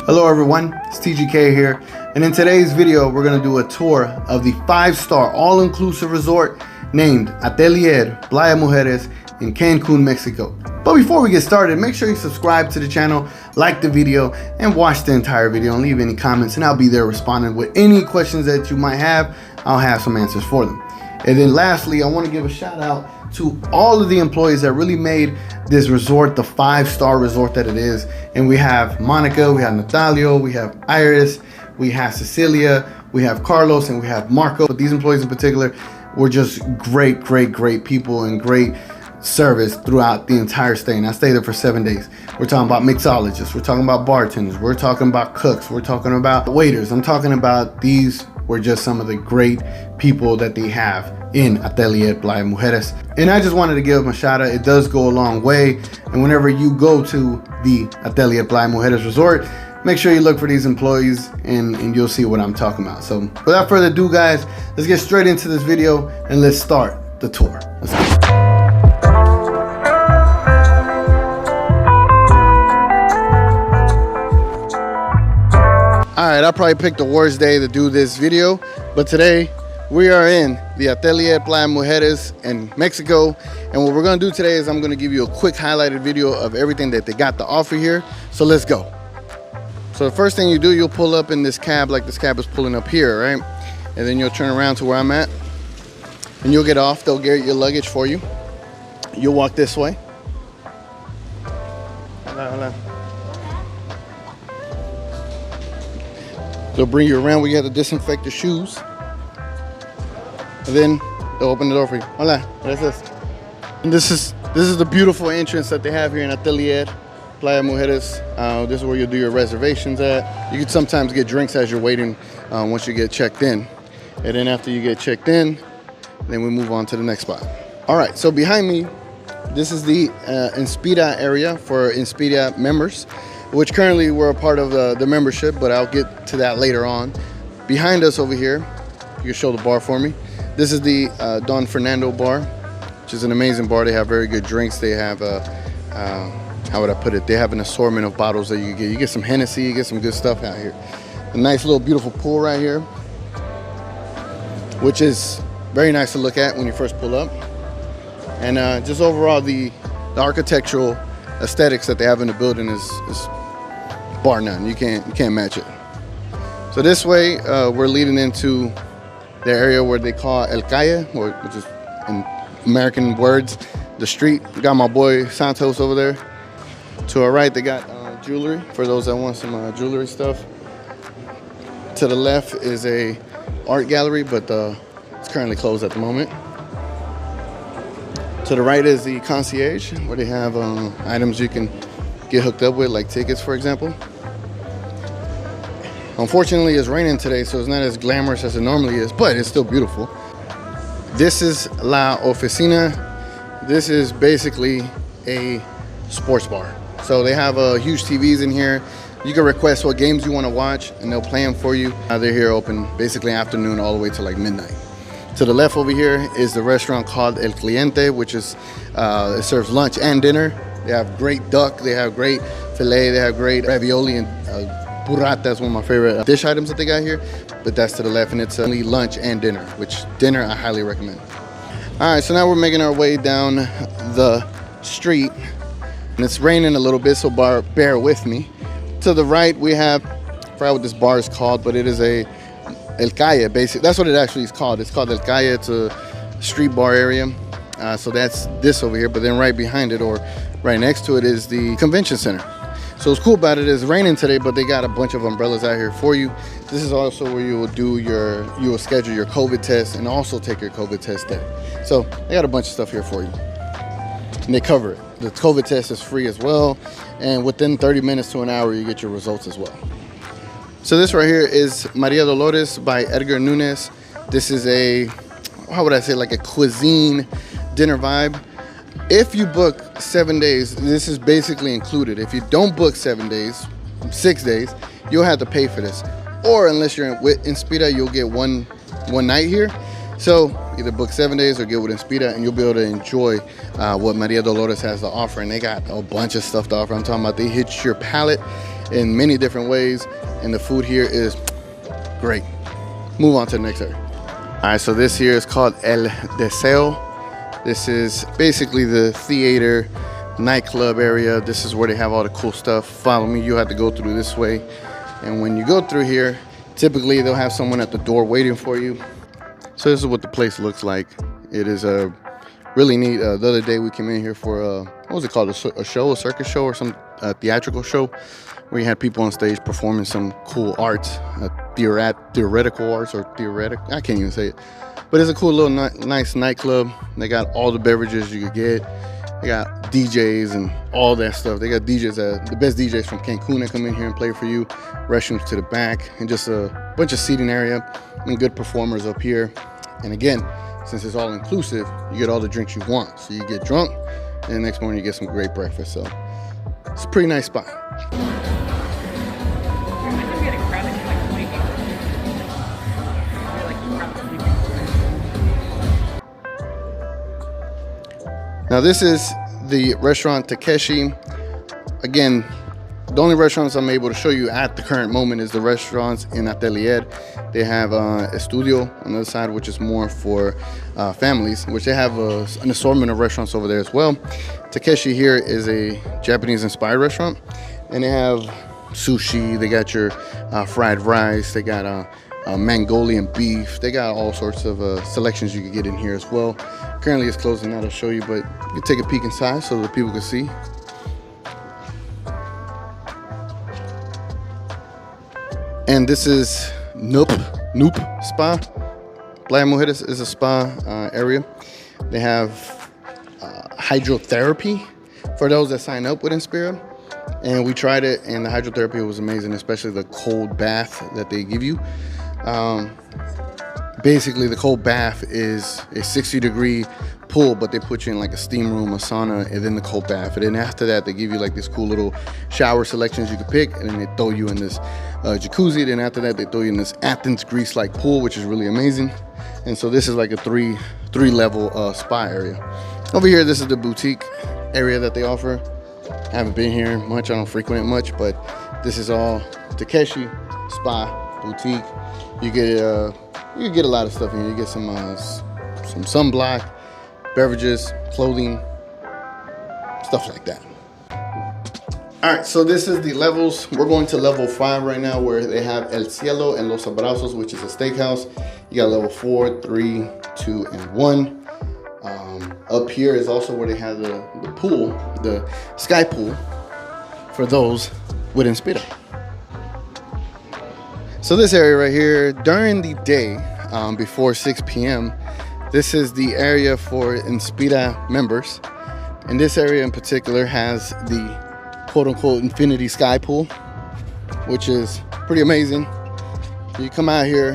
Hello everyone, it's TGK here, and in today's video we're going to do a tour of the 5-star all-inclusive resort named Atelier Playa Mujeres in Cancun, Mexico. But before we get started, make sure you subscribe to the channel, like the video, and watch the entire video and leave any comments, and I'll be there responding with any questions that you might have. I'll have some answers for them. And then lastly, I want to give a shout out to all of the employees that really made this resort the 5-star resort that it is. And we have Monica, we have Natalio, we have Iris, we have Cecilia, we have Carlos, and we have Marco. But these employees in particular were just great people and great service throughout the entire stay. And I stayed there for 7 days. We're talking about mixologists, we're talking about bartenders, we're talking about cooks, we're talking about waiters. I'm talking about these were just some of the great people that they have in Atelier Playa Mujeres. And I just wanted to give them a shout out. It does go a long way. And whenever you go to the Atelier Playa Mujeres resort, make sure you look for these employees and you'll see what I'm talking about. So without further ado, guys, let's get straight into this video and let's start the tour. Let's go. Alright, I probably picked the worst day to do this video, but today we are in the Atelier Playa Mujeres in Mexico, and what we're going to do today is I'm going to give you a quick highlighted video of everything that they got to offer here. So let's go. So the first thing you do, you'll pull up in this cab like this cab is pulling up here, right? And then you'll turn around to where I'm at and you'll get off. They'll get your luggage for you. You'll walk this way. Hold on. They'll bring you around where you have to disinfect your shoes. And then they'll open the door for you. Hola, gracias. And this is the beautiful entrance that they have here in Atelier Playa Mujeres. This is where you'll do your reservations at. You can sometimes get drinks as you're waiting once you get checked in. And then after you get checked in, then we move on to the next spot. All right, so behind me, this is the Inspira area for Inspira members, which currently we're a part of the membership, but I'll get to that later on. Behind us over here, you can show the bar for me. This is the Don Fernando Bar, which is an amazing bar. They have very good drinks. They have, how would I put it? They have an assortment of bottles that you get. You get some Hennessy, you get some good stuff out here. A nice little beautiful pool right here, which is very nice to look at when you first pull up. And just overall, the architectural aesthetics that they have in the building is bar none. You can't match it. So this way, we're leading into the area where they call El Calle, which is in American words, the street. We got my boy Santos over there. To our right, they got jewelry for those that want some jewelry stuff. To the left is a art gallery, but it's currently closed at the moment. To the right is the concierge, where they have items you can get hooked up with, like tickets, for example. Unfortunately, it's raining today, so it's not as glamorous as it normally is, but it's still beautiful. This is La Oficina. This is basically a sports bar. So they have huge TVs in here. You can request what games you want to watch, and they'll play them for you. They're here open basically afternoon all the way to like midnight. To the left over here is the restaurant called El Cliente, which is it serves lunch and dinner. They have great duck, they have great filet, they have great ravioli and burrata. That's one of my favorite dish items that they got here. But that's to the left, and it's only lunch and dinner, which dinner I highly recommend. All right, so now we're making our way down the street, and it's raining a little bit, so bear with me. To the right, we have, I forgot what this bar is called, but it is a El Calle, basically. That's what it actually is called. It's called El Calle. It's a street bar area. So that's this over here. But then right behind it, or right next to it, is the convention center. So what's cool about it is raining today, but they got a bunch of umbrellas out here for you. This is also where you will schedule your COVID test and also take your COVID test there. So they got a bunch of stuff here for you. And they cover it. The COVID test is free as well. And within 30 minutes to an hour, you get your results as well. So this right here is Maria Dolores by Edgar Nunes. This is a, how would I say, like a cuisine dinner vibe. If you book 7 days, this is basically included. If you don't book 7 days, 6 days, you'll have to pay for this. Or unless you're with Inspira, you'll get one night here. So either book 7 days or get with Inspira, and you'll be able to enjoy what Maria Dolores has to offer. And they got a bunch of stuff to offer. I'm talking about they hit your palate in many different ways, and the food here is great. Move on to the next area. All right, so this here is called El Deseo. This is basically the theater, nightclub area. This is where they have all the cool stuff. Follow me, you have to go through this way. And when you go through here, typically they'll have someone at the door waiting for you. So this is what the place looks like. It is a really neat. The other day we came in here for what was it called? A show, a circus show, or some theatrical show, where you had people on stage performing some cool arts, theoretical arts, or theoretic. I can't even say it, but it's a cool little nice nightclub. They got all the beverages you could get. They got DJs and all that stuff. They got DJs, the best DJs from Cancun that come in here and play for you. Restrooms to the back, and just a bunch of seating area and good performers up here. And again, since it's all inclusive, you get all the drinks you want. So you get drunk, and the next morning you get some great breakfast. So it's a pretty nice spot. Now this is the restaurant Takeshi. Again, the only restaurants I'm able to show you at the current moment is the restaurants in Atelier. They have Studio on the other side, which is more for families, which they have an assortment of restaurants over there as well. Takeshi here is a Japanese inspired restaurant, and they have sushi. They got your fried rice. They got Mongolian beef. They got all sorts of selections you can get in here as well. Currently it's closing out, I'll show you, but you can take a peek inside so that people can see. And this is NUUP Spa. Playa Mujeres is a spa area. They have hydrotherapy for those that sign up with Suspiro. And we tried it, and the hydrotherapy was amazing, especially the cold bath that they give you. Basically, the cold bath is a 60-degree pool, but they put you in like a steam room, a sauna, and then the cold bath. And then after that, they give you like these cool little shower selections you can pick, and then they throw you in this jacuzzi. Then after that, they throw you in this Athens grease-like pool, which is really amazing. And so this is like a three-level spa area. Over here, this is the boutique area that they offer. I haven't been here much. I don't frequent it much, but this is all Takeshi Spa Boutique. You get a lot of stuff in here. You get some sunblock, beverages, clothing, stuff like that. All right, so this is the levels. We're going to level 5 right now, where they have El Cielo and Los Abrazos, which is a steakhouse. You got level 4, 3, 2, and 1. Up here is also where they have the pool, the sky pool, for those with Suspiro. So this area right here, during the day, before 6 p.m., this is the area for Suspiro members. And this area in particular has the quote-unquote infinity sky pool, which is pretty amazing. You come out here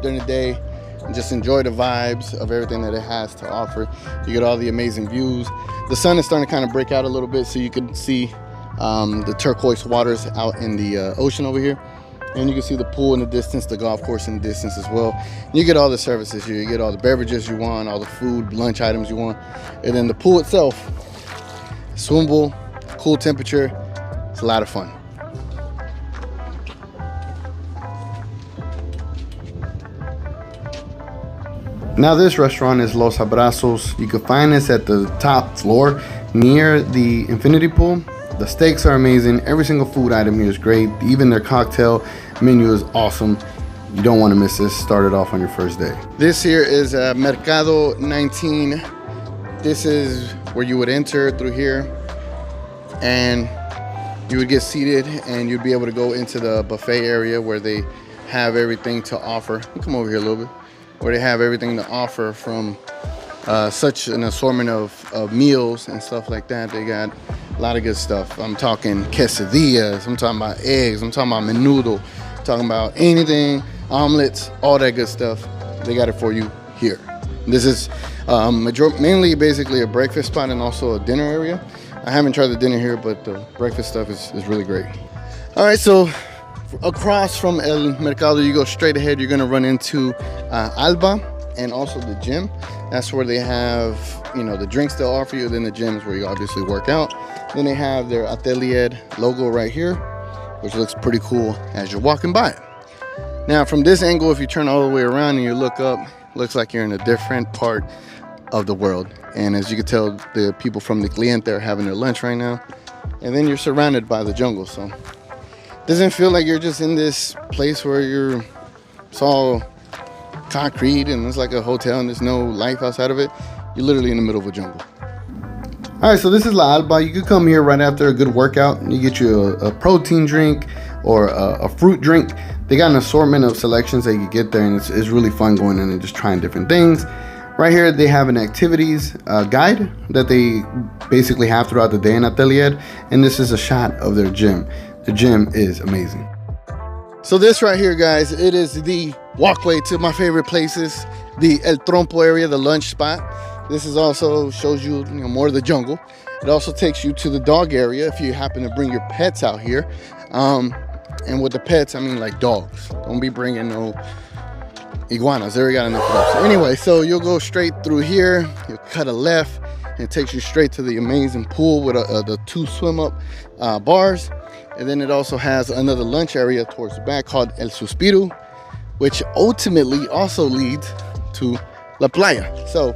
during the day and just enjoy the vibes of everything that it has to offer. You get all the amazing views. The sun is starting to kind of break out a little bit, so you can see the turquoise waters out in the ocean over here. And you can see the pool in the distance, the golf course in the distance as well. And you get all the services here. You get all the beverages you want, all the food, lunch items you want. And then the pool itself, swimmable, cool temperature. It's a lot of fun. Now this restaurant is Los Abrazos. You can find this at the top floor near the infinity pool. The steaks are amazing. Every single food item here is great. Even their cocktail menu is awesome. You don't want to miss this. Start it off on your first day. This here is Mercado 19. This is where you would enter through here, and you would get seated, and you'd be able to go into the buffet area where they have everything to offer. Come over here a little bit. Where they have everything to offer, from such an assortment of meals and stuff like that. They got a lot of good stuff. I'm talking quesadillas, I'm talking about eggs, I'm talking about menudo, I'm talking about anything, omelets, all that good stuff. They got it for you here. This is mainly basically a breakfast spot and also a dinner area. I haven't tried the dinner here, but the breakfast stuff is really great. All right, so across from El Mercado, you go straight ahead, you're gonna run into Alba and also the gym. That's where they have, the drinks they'll offer you. Then the gym is where you obviously work out. Then they have their Atelier logo right here. which looks pretty cool as you're walking by it. Now from this angle, if you turn all the way around and you look up, looks like you're in a different part of the world. And as you can tell, the people from the Cliente are having their lunch right now. And then you're surrounded by the jungle. So it doesn't feel like you're just in this place where it's all concrete and it's like a hotel and there's no life outside of it. You're literally in the middle of a jungle. All right, so this is La Alba. You could come here right after a good workout and you get you a protein drink or a fruit drink. They got an assortment of selections that you can get there, and it's really fun going in and just trying different things. Right here, they have an activities guide that they basically have throughout the day in Atelier, and this is a shot of their gym. The gym is amazing. So this right here, guys, it is the walkway to my favorite places, the El Trompo area, the lunch spot. This is also shows you, more of the jungle. It also takes you to the dog area if you happen to bring your pets out here. And with the pets, I mean like dogs. Don't be bringing no iguanas. They already got enough of those. So anyway, so you'll go straight through here. You'll cut a left, and it takes you straight to the amazing pool with the 2 swim-up bars. And then it also has another lunch area towards the back called El Suspiro, which ultimately also leads to La Playa. So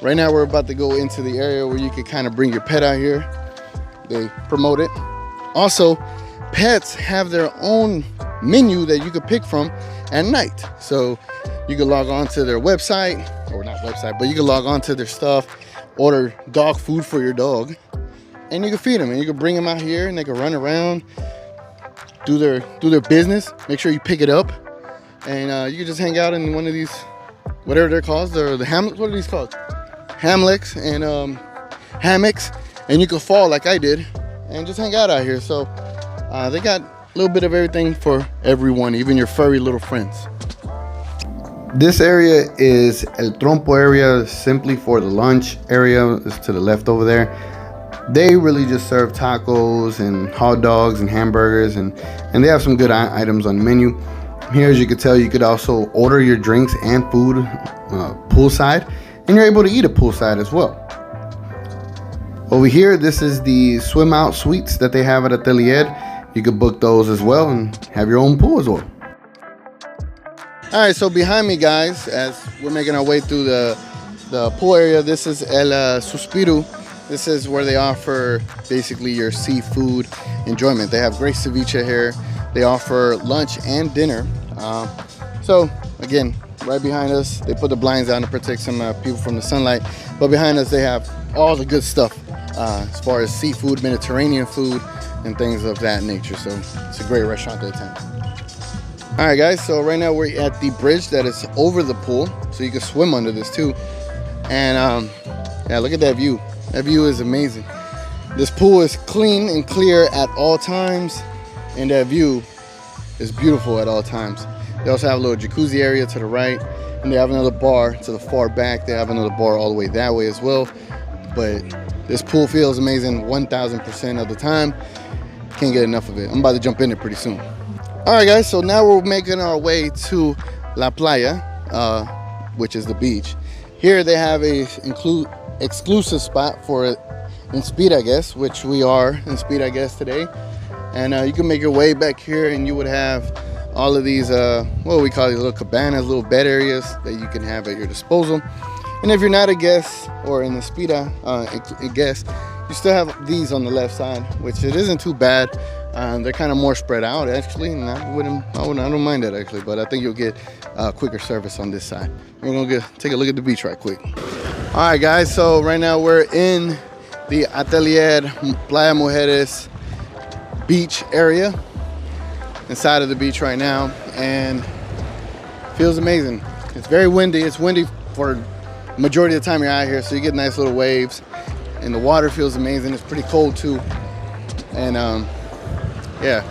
right now we're about to go into the area where you can kind of bring your pet out here. They promote it. Also, pets have their own menu that you could pick from at night. So you can log on to their website, or not website, but you can log on to their stuff, order dog food for your dog, and you can feed them. And you can bring them out here and they can run around, do their business. Make sure you pick it up. And you can just hang out in one of these, whatever they're called, the hamlets. What are these called? Hamlets and hammocks. And you can fall like I did and just hang out here. So they got a little bit of everything for everyone, even your furry little friends. This area is El Trompo area, simply for the lunch area. It's to the left over there. They really just serve tacos and hot dogs and hamburgers, and they have some good items on the menu. Here, as you can tell, you could also order your drinks and food poolside, and you're able to eat it poolside as well. Over here, this is the swim out suites that they have at Atelier. You could book those as well and have your own pool as well. All right, so behind me, guys, as we're making our way through the pool area, this is El Suspiro. This is where they offer basically your seafood enjoyment. They have great ceviche here. They offer lunch and dinner. So again, right behind us, they put the blinds down to protect some people from the sunlight. But behind us, they have all the good stuff as far as seafood, Mediterranean food, and things of that nature. So it's a great restaurant to attend. All right, guys, so right now we're at the bridge that is over the pool, so you can swim under this too. And yeah, look at that view. That view is amazing. This pool is clean and clear at all times, and that view is beautiful at all times. They also have a little jacuzzi area to the right, and they have another bar to the far back. They have another bar all the way that way as well. But this pool feels amazing 1000% of the time. Can't get enough of it. I'm about to jump in it pretty soon. All right, guys, so now we're making our way to La Playa, which is the beach. Here they have a exclusive spot for Inspira guests, which we are Inspira guests today. And you can make your way back here and you would have all of these, what we call these little cabanas, little bed areas that you can have at your disposal. And if you're not a guest or an Inspira guest, you still have these on the left side, which it isn't too bad. They're kind of more spread out actually, and I don't mind that actually, but I think you'll get quicker service on this side. We're gonna take a look at the beach right quick. All right, guys, so right now we're in the Atelier Playa Mujeres beach area, inside of the beach right now, and it feels amazing. It's very windy. It's windy for the majority of the time you're out here, so you get nice little waves, and the water feels amazing. It's pretty cold too, and yeah,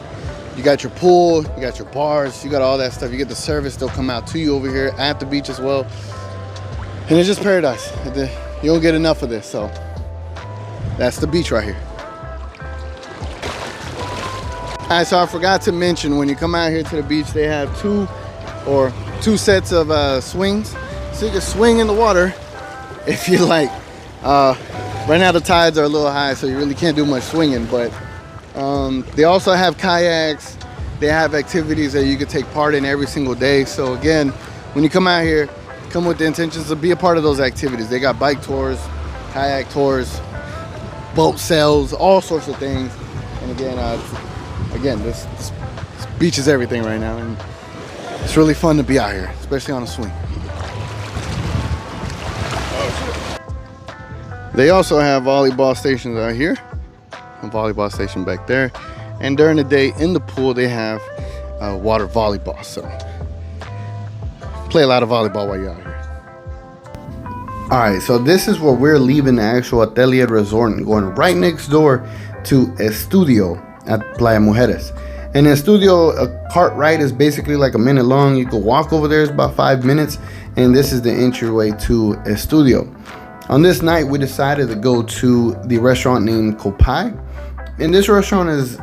you got your pool, you got your bars, you got all that stuff. You get the service, they'll come out to you over here at the beach as well. And it's just paradise. You don't get enough of this, so that's the beach right here. All right, so I forgot to mention, when you come out here to the beach, they have two sets of swings. So you can swing in the water if you like. Right now the tides are a little high, so you really can't do much swinging, but They also have kayaks. They have activities that you can take part in every single day. So again, when you come out here, come with the intentions to be a part of those activities. They got bike tours, kayak tours, boat sales, all sorts of things. And again, this beach is everything right now, and it's really fun to be out here, especially on a swing. They also have volleyball stations out here, a volleyball station back there, and during the day in the pool they have water volleyball. So play a lot of volleyball while you're out here. All right, so this is where we're leaving the actual Atelier Resort and going right next door to Estudio at Playa Mujeres. And Estudio, a cart ride is basically like a minute long. You can walk over there, it's about 5 minutes, and this is the entryway to Estudio. On this night, we decided to go to the restaurant named Kopai, and this restaurant is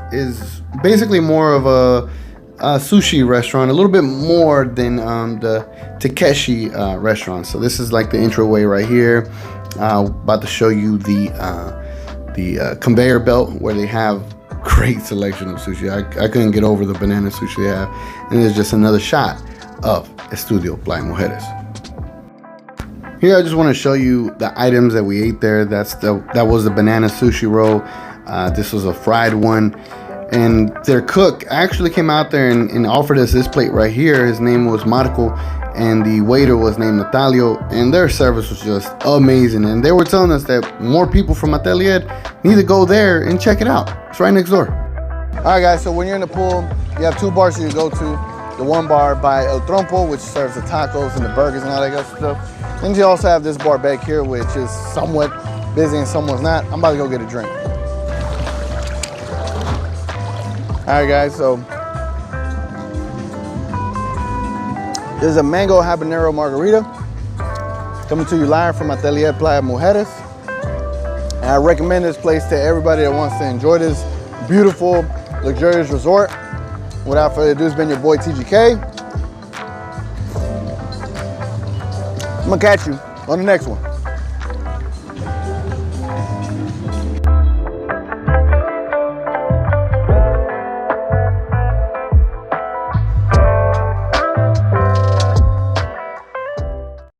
basically more of a sushi restaurant, a little bit more than the Takeshi restaurant. So this is like the entryway right here. About to show you the conveyor belt where they have great selection of sushi. I couldn't get over the banana sushi they have, and there's just another shot of Estudio Playa Mujeres. Here I just want to show you the items that we ate there. That was the banana sushi roll. This was a fried one, and their cook actually came out there and offered us this plate right here. His name was Marco, and the waiter was named Natalio, and their service was just amazing. And they were telling us that more people from Atelier need to go there and check it out. It's right next door. All right, guys, so when you're in the pool, you have two bars you can go to. The one bar by El Trompo, which serves the tacos and the burgers and all that good stuff. Then you also have this bar back here, which is somewhat busy and somewhat's not. I'm about to go get a drink. All right, guys, so there's a mango habanero margarita coming to you live from Atelier Playa Mujeres. And I recommend this place to everybody that wants to enjoy this beautiful, luxurious resort. Without further ado, it's been your boy TGK. I'm gonna catch you on the next one.